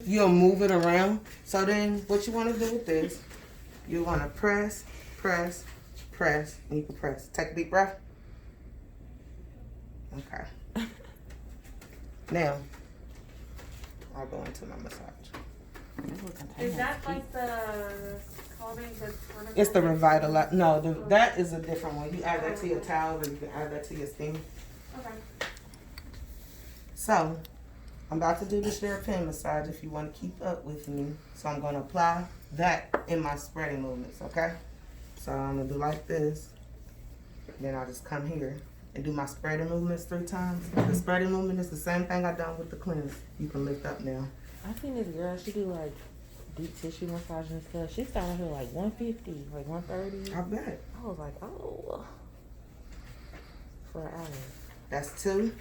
You'll move it around. So then what you want to do with this, you want to press, press, press, and you can press. Take a deep breath. Okay. Now, I'll go into my massage. Is that like the calming the It's the Revitalize. No, that is a different one. You add that to your towel, or you can add that to your steam. Okay. So, I'm about to do the Share Pen massage if you want to keep up with me. So I'm going to apply that in my spreading movements, okay? So I'm going to do like this. Then I'll just come here and do my spreading movements 3 times. The spreading movement is the same thing I done with the cleanse. You can lift up now. I think this girl, she do like deep tissue massage and stuff. She started here like 150, like 130. I bet. I was like, oh, for an hour. That's 2.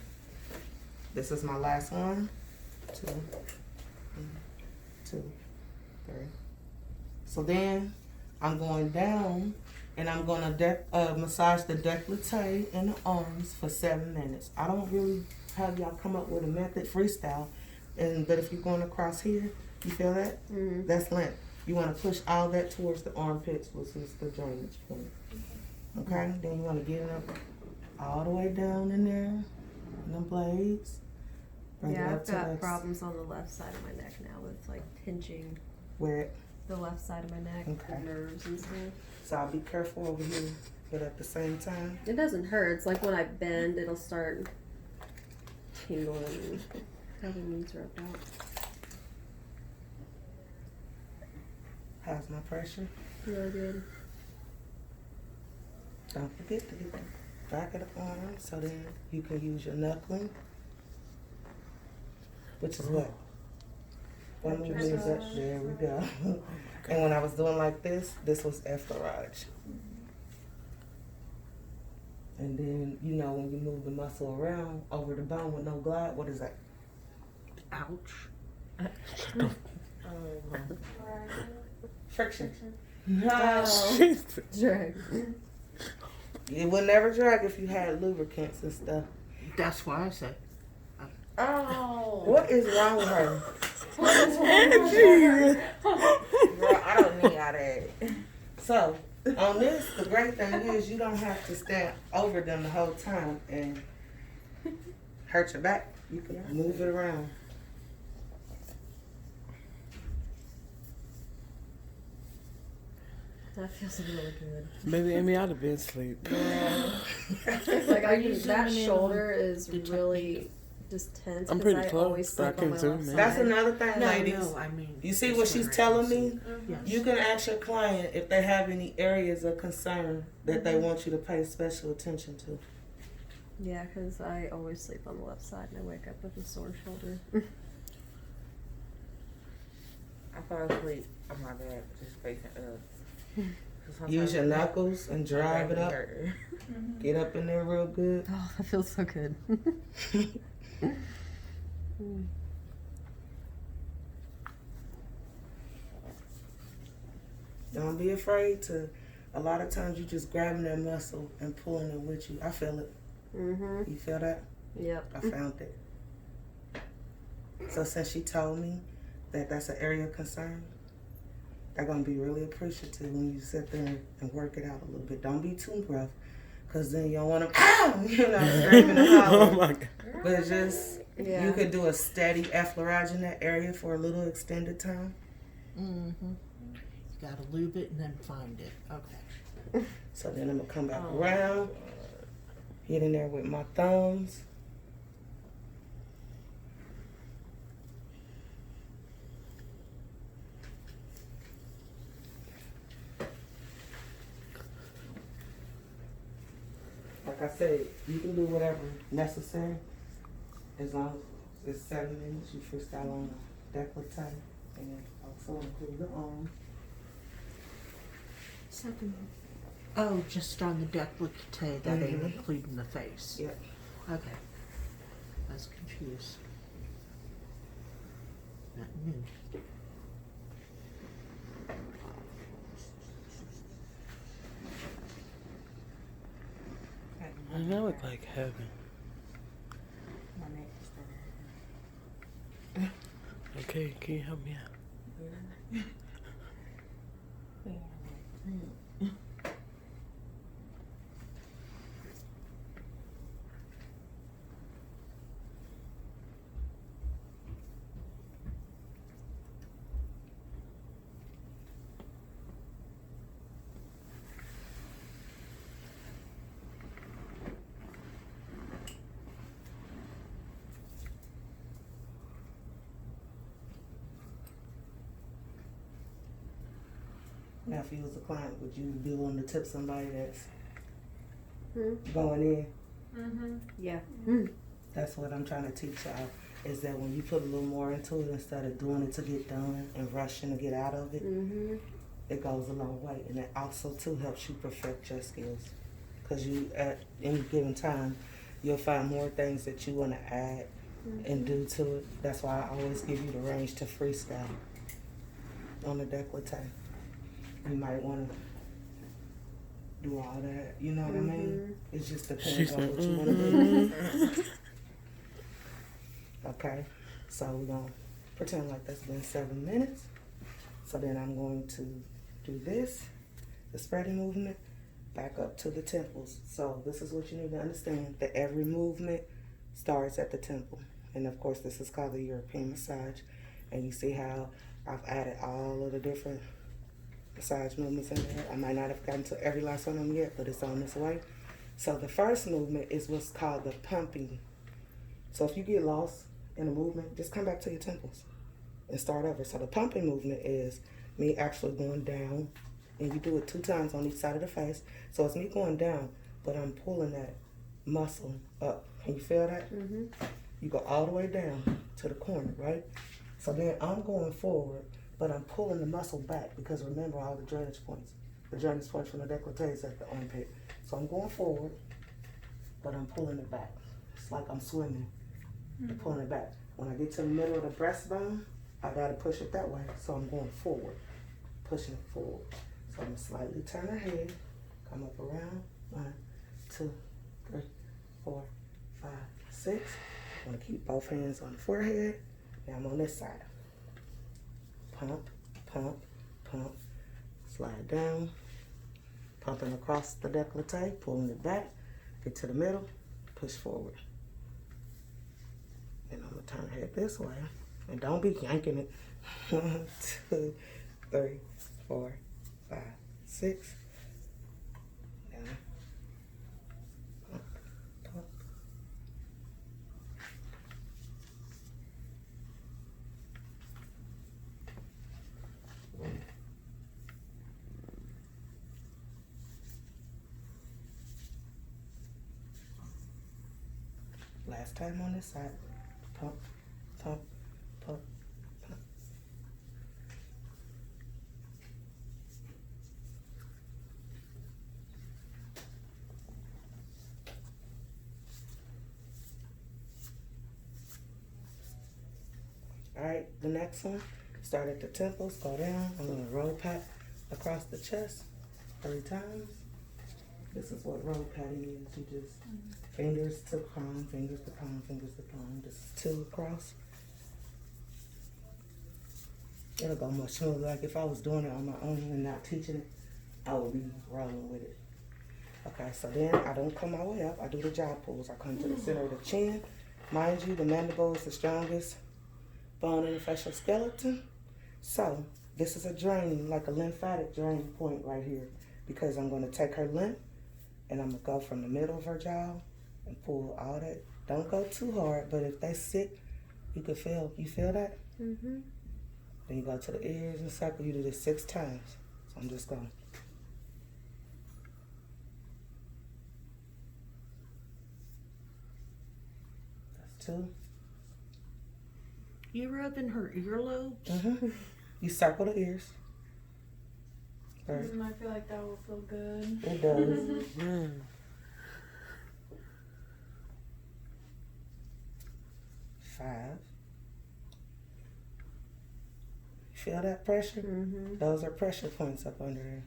This is my last one. 2, 2, 3. So then I'm going down and I'm going to massage the décolleté and the arms for 7 minutes. I don't really have y'all come up with a method freestyle, but if you're going across here, you feel that? Mm-hmm. That's length. You want to push all that towards the armpits, which is the drainage point. Okay? Then you want to get it up all the way down in there, in the blades. Bring it Yeah, up I've to got the- problems on the left side of my neck now with like pinching where the left side of my neck, Okay. the nerves and stuff. So I'll be careful over here, but at the same time, It doesn't hurt. It's like when I bend, it'll start tingling and having these rubbed out. how's my pressure? Really good. Don't forget to get the back of the arm so then you can use your knuckling, which is what? One movement is up. There we go. And when I was doing like this was effleurage. And then, you know, when you move the muscle around over the bone with no glide, what is that? Ouch. Friction. No. Drag. It would never drag if you had lubricants and stuff. That's why I said. Oh. What is wrong with her? Girl, I don't need all that. So, on this, the great thing is you don't have to stand over them the whole time and hurt your back. You can move it around. That feels really good. Baby, Amy, I'd have been asleep. Like Are you that zooming in shoulder is the technique? really just tense. I'm 'cause pretty I close, always but I sleep on can my zoom left in. side. That's another thing, ladies. I mean. You see what she's telling me? Yes. You can ask your client if they have any areas of concern that they want you to pay special attention to. Yeah, because I always sleep on the left side and I wake up with a sore shoulder. I fell asleep on my bed, just facing up. Use your knuckles and drive it up. Hurt. Get up in there real good. Oh, that feels so good. Don't be afraid to. A lot of times you just grabbing that muscle and pulling it with you. I feel it. Mm-hmm. You feel that? Yep. I found it. So since she told me that that's an area of concern, they're gonna be really appreciative when you sit there and work it out a little bit. Don't be too rough, cause then you don't want to, you know, screaming and Oh hollering. my God. But just Yeah. you could do a steady effleurage in that area for a little extended time. Mm-hmm. You gotta lube it and then find it. Okay. So then I'm gonna come back around, get in there with my thumbs. Like I said, you can do whatever necessary as long as it's 7 minutes. You freestyle on the décolleté and also include the arms. Oh, just on the décolleté, that ain't Mhm. including the face. Yep. Okay. I was confused. Not new. I know it's like heaven. My neck is Okay. Okay, can you help me out? Now, if you was a client, would you be willing to tip somebody that's Hmm? going in? Mm-hmm. Yeah. That's what I'm trying to teach y'all, is that when you put a little more into it instead of doing it to get done and rushing to get out of it, Mm-hmm. it goes a long way. And it also too helps you perfect your skills. Because you, at any given time, you'll find more things that you want to add and do to it. That's why I always give you the range to freestyle on the décolleté. You might want to do all that, you know what I mean? It just depends on what you want to do. Okay, so we're going to pretend like that's been 7 minutes. So then I'm going to do this, the spreading movement, back up to the temples. So this is what you need to understand, that every movement starts at the temple. And of course, this is called the European massage. And you see how I've added all of the different massage movements in there. I might not have gotten to every last one of them yet, but it's on this way. So the first movement is what's called the pumping. So if you get lost in a movement, just come back to your temples and start over. So the pumping movement is me actually going down, and you do it 2 times on each side of the face. So it's me going down, but I'm pulling that muscle up. Can you feel that? Mm-hmm. You go all the way down to the corner, right? So then I'm going forward, but I'm pulling the muscle back, because remember all the drainage points. The drainage point from the décolleté is at the armpit. So I'm going forward, but I'm pulling it back. It's like I'm swimming, pulling it back. When I get to the middle of the breastbone, I gotta push it that way. So I'm going forward, pushing it forward. So I'm gonna slightly turn her head, come up around. 1, 2, 3, 4, 5, 6. I'm gonna keep both hands on the forehead. Now I'm on this side. Pump, pump, pump. Slide down. Pumping across the décolleté, pulling it back. Get to the middle, push forward. Then I'm gonna turn her head this way. And don't be yanking it. 1, 2, 3, 4, 5, 6. Down. Pump, pump. Last time on this side. Pump, pump, pump, pump. All right, the next one, start at the temples, go down. I'm gonna roll pat across the chest 3 times. This is what roll patting is. You just fingers to palm, fingers to palm, fingers to palm. This is 2 across. It'll go much smoother. Like if I was doing it on my own and not teaching it, I would be rolling with it. Okay, so then I don't come all the way up. I do the jaw pulls. I come to the center of the chin. Mind you, the mandible is the strongest bone in the facial skeleton. So this is a draining, like a lymphatic drain point right here, because I'm going to take her lymph and I'm going to go from the middle of her jaw and pull all that. Don't go too hard, but if they sick, you can feel, you feel that? Mm-hmm. Then you go to the ears and circle. You do this 6 times. So I'm just going. That's 2. You rubbing her earlobes? Mm-hmm. You circle the ears. Right. I feel like that will feel good. It does. Mm. 5. Feel that pressure? Mm-hmm. Those are pressure points up under there.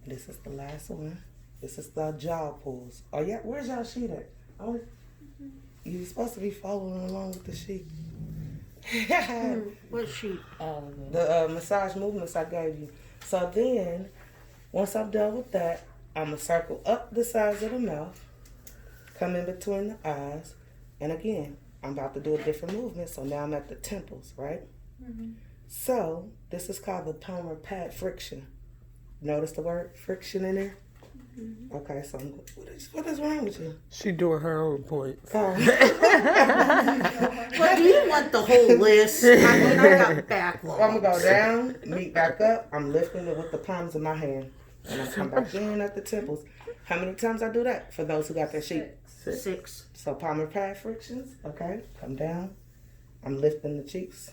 This is the last one. This is the jaw pulls. Oh yeah, where's y'all sheet at? Oh, you're supposed to be following along with the sheet. What sheet? All of it. The massage movements I gave you. So then, once I'm done with that, I'm going to circle up the sides of the mouth, come in between the eyes, and again, I'm about to do a different movement, so now I'm at the temples, right? So, this is called the palmar pad friction. Notice the word friction in there? Okay, so what is wrong with you? She doing her own points. Oh. Well, do you want the whole list? I mean, I got backlogs. I'm gonna go down, meet back up. I'm lifting it with the palms of my hand, and I come back in at the temples. How many times I do that? For those who got their sheet. 6. So palmar pad frictions. Okay, come down. I'm lifting the cheeks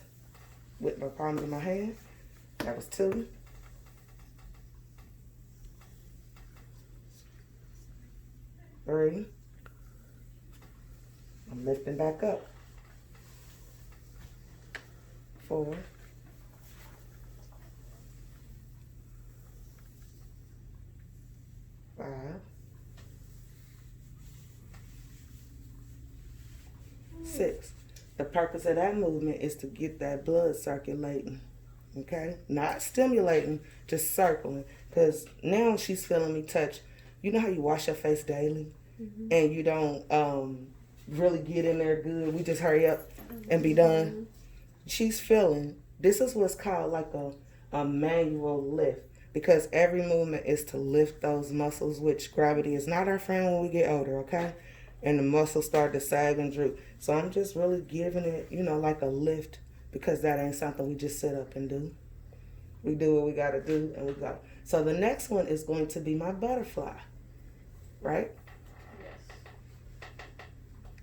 with my palms of my hand. That was 2. 3. I'm lifting back up. 4. 5. 6. The purpose of that movement is to get that blood circulating. Okay? Not stimulating, just circling. Because now she's feeling me touch. You know how you wash your face daily? And you don't really get in there good. We just hurry up and be done. She's feeling, this is what's called like a manual lift. Because every movement is to lift those muscles, which gravity is not our friend when we get older, okay? And the muscles start to sag and droop. So I'm just really giving it, like a lift, because that ain't something we just sit up and do. We do what we got to do, and we go. So the next one is going to be my butterfly, right?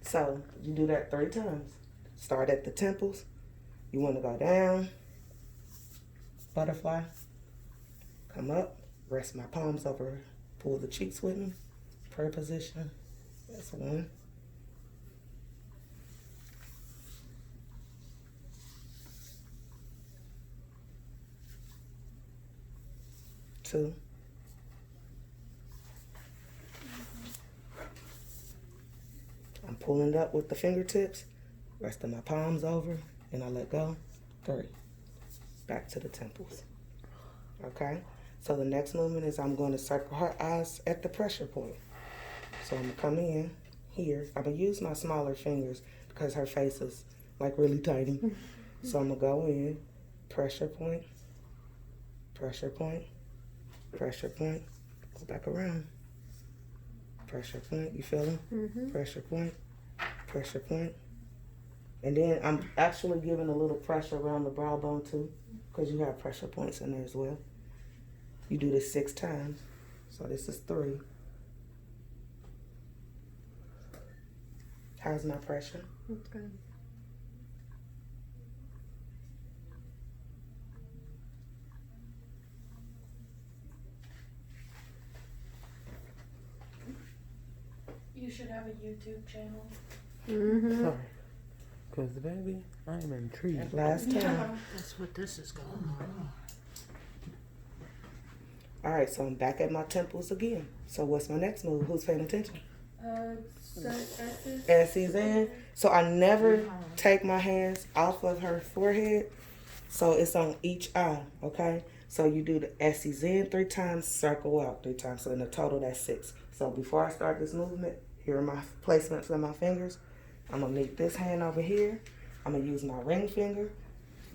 So you do that 3 times. Start at the temples. You want to go down, butterfly, come up, rest my palms over, pull the cheeks with me, prayer position. That's 1. 2. 'I'm pulling it up with the fingertips, resting my palms over, and I let go. 3. Back to the temples. Okay? So the next movement is I'm going to circle her eyes at the pressure point. So I'm going to come in here. I'm going to use my smaller fingers because her face is like really tiny. So I'm going to go in, pressure point, pressure point, pressure point, go back around. Pressure point, you feel them? Pressure point, pressure point. And then I'm actually giving a little pressure around the brow bone too, because you have pressure points in there as well. You do this 6 times. So this is 3. How's my pressure? That's good. You should have a YouTube channel. Sorry. Because, baby, I am intrigued. Last time. That's what this is going on. All right, so I'm back at my temples again. So what's my next move? Who's paying attention? S's. Essie's in. So I never take my hands off of her forehead. So it's on each eye, okay? So you do the Essie's in 3 times, circle out 3 times. So in the total, that's 6. So before I start this movement, here are my placements of my fingers. I'm going to meet this hand over here. I'm going to use my ring finger.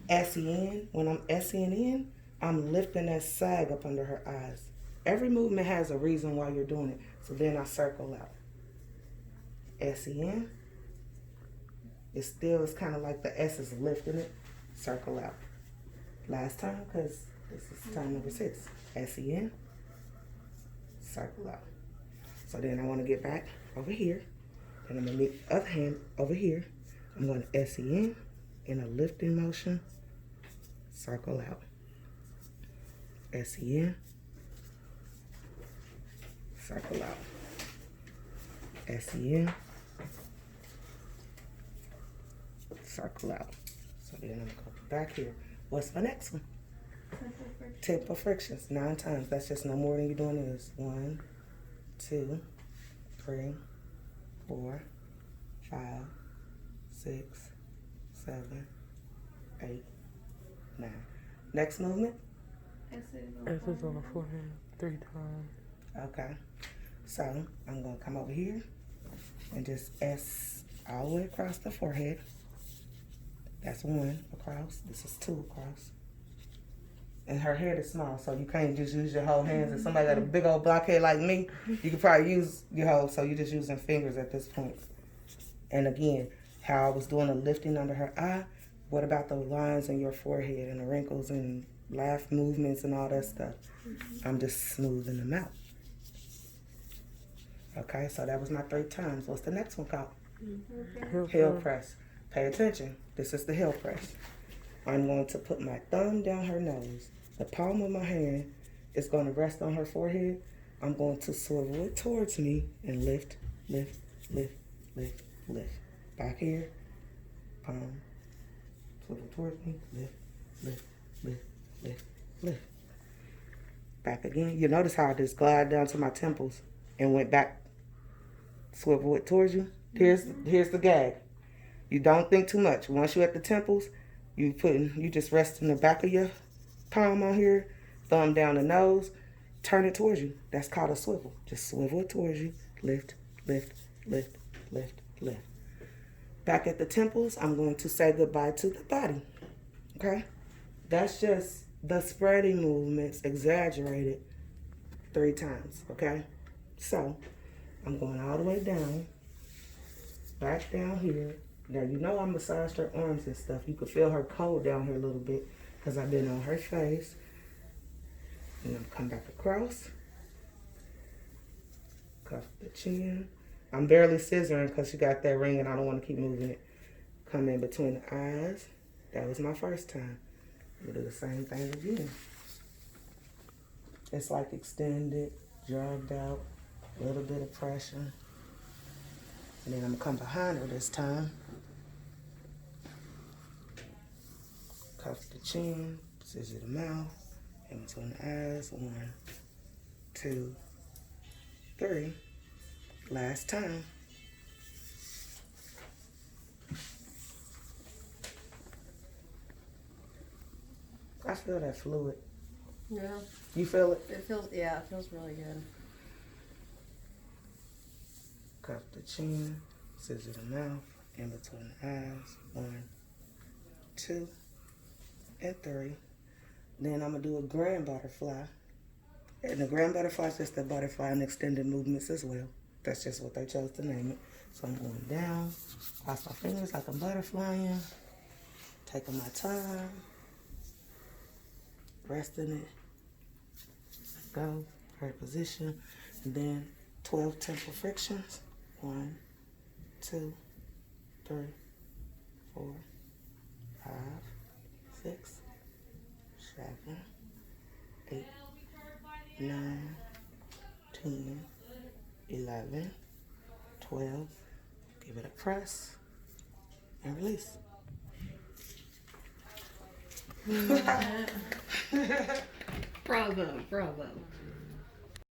Essie in. When I'm Essieing in, I'm lifting that sag up under her eyes. Every movement has a reason why you're doing it. So then I circle out. Essie in. It's kind of like the S is lifting it. Circle out. Last time, because this is time number 6. Essie in. Circle out. So then I want to get back over here. And I'm going to make the other hand over here. I'm going to Essie in a lifting motion. Circle out. Essie in. Circle out. Essie in. Circle out. So then I'm going to go back here. What's my next one? Temple frictions. 9 times. That's just no more than you're doing this. 1, 2, 3, 4, 5, 6, 7, 8, 9. Next movement. S's on the forehead 3 times. Okay. So I'm gonna come over here and just S all the way across the forehead. That's 1 across. This is 2 across. And her head is small, so you can't just use your whole hands. If somebody got a big old blockhead like me, you could probably use your whole, so you're just using fingers at this point. And again, how I was doing the lifting under her eye, what about the lines in your forehead and the wrinkles and laugh movements and all that stuff? I'm just smoothing them out. Okay, so that was my 3 times. What's the next one called? Heel press. Pay attention. This is the heel press. I'm going to put my thumb down her nose. The palm of my hand is going to rest on her forehead. I'm going to swivel it towards me and lift, lift, lift, lift, lift. Back here. Palm. Swivel towards me. Lift, lift, lift, lift, lift. Back again. You notice how I just glide down to my temples and went back. Swivel it towards you. Here's the gag. You don't think too much. Once you're at the temples, you just rest in the back of your palm on here, thumb down the nose, turn it towards you. That's called a swivel. Just swivel it towards you. Lift, lift, lift, lift, lift. Back at the temples, I'm going to say goodbye to the body. Okay? That's just the spreading movements exaggerated 3 times. Okay? So, I'm going all the way down, back down here. Now, you know I massaged her arms and stuff. You could feel her cold down here a little bit because I've been on her face. And I'm come back across. Cuff the chin. I'm barely scissoring because she got that ring and I don't want to keep moving it. Come in between the eyes. That was my first time. We'll do the same thing again. It's like extended, dragged out, a little bit of pressure. And then I'm going to come behind her this time. Cuff the chin, scissor the mouth, in between the eyes. 1, 2, 3. Last time. I feel that fluid. Yeah, You feel it? it feels really good. Cuff the chin, scissor the mouth, in between the eyes. 1, 2, and 3. Then I'm going to do a grand butterfly. And the grand butterfly is just a butterfly and extended movements as well. That's just what they chose to name it. So I'm going down, cross my fingers like a butterfly, taking my time, resting it, go, right position, and then 12 temple frictions. 1, 2, 3, 4, 5, 6, 7, 8, 9, 10, 11, 12. Give it a press and release. Bravo, bravo.